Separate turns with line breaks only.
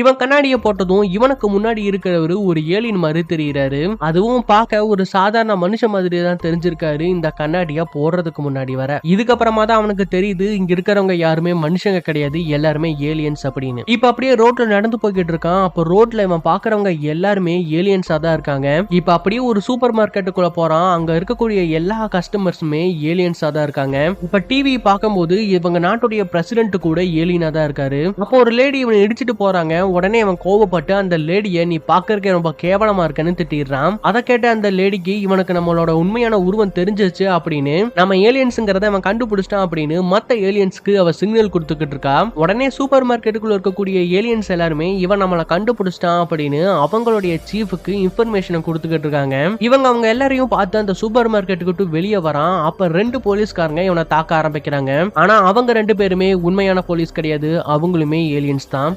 இவன் கண்ணாடியை போட்டதும் இவனுக்கு முன்னாடி இருக்கிறவரு ஒரு ஏலியன் மாதிரி தெரியுறாரு. அதுவும் பார்க்க ஒரு சாதாரண மனுஷன் மாதிரி தான் தெரிஞ்சிருக்காரு இந்த கண்ணாடியா போடுறதுக்கு முன்னாடி வர. இதுக்கப்புறமா தான் அவனுக்கு தெரியுது இங்க இருக்கிறவங்க யாருமே மனுஷங்க கிடையாது, எல்லாருமே ஏலியன்ஸ் அப்படின்னு. இப்ப அப்படியே ரோட்ல நடந்து போய்கிட்டு இருக்கான். அப்ப ரோட்ல இவன் பாக்குறவங்க எல்லாருமே ஏலியன்ஸா தான் இருக்காங்க. இப்ப அப்படியே ஒரு சூப்பர் மார்க்கெட்டுக்குள்ள போறான். அங்க இருக்கக்கூடிய எல்லா கஸ்டமர்ஸுமே ஏலியன்ஸா தான் இருக்காங்க. இப்ப டிவி பார்க்கும்போது இவங்க நாட்டுடைய பிரசிடென்ட் கூட ஏலியனா தான் இருக்காரு. அப்போ ஒரு லேடி இவனை இடிச்சிட்டு போறாங்க. உடனே அவன் கோவப்பட்டு அந்த லேடியை நீ பாக்குறதுக்கு ரொம்ப கேவலமா இருக்கன்னு திட்டிடுறான். அதை கேட்ட அந்த லேடிக்கு இவனுக்கு நம்மளோட உண்மையான உருவம் தெரிஞ்சிச்சு அப்படின்னு, நம்ம ஏலியன்ஸ்ங்கிறத அவன் கண்டுபிடிச்சிட்டான் அப்படின்னு மத்த ஏலியன்ஸ்க்கு அவ சிக்னல் கொடுத்துக்கிட்டு இருக்கா. உடனே சூப்பர் மார்க்கெட்டுக்குள்ள இருக்கக்கூடிய ஏலியன்ஸ் எல்லாருமே இவன் நம்மளை கண்டுபிடிச்சிட்டான் அப்படின்னு அவங்களுடைய சீஃபுக்கு இன்ஃபர்மேஷனை கொடுத்துக்கிட்டு இருக்காங்க. அவங்க எல்லாரையும் பார்த்து அந்த சூப்பர் மார்க்கெட்டுக்கு வெளியே வரான். அப்ப 2 போலீஸ்காரங்க இவனை தாக்க ஆரம்பிக்கிறாங்க. ஆனா அவங்க 2 பேருமே உண்மையான போலீஸ் கிடையாது, அவங்களுமே ஏலியன்ஸ் தான்.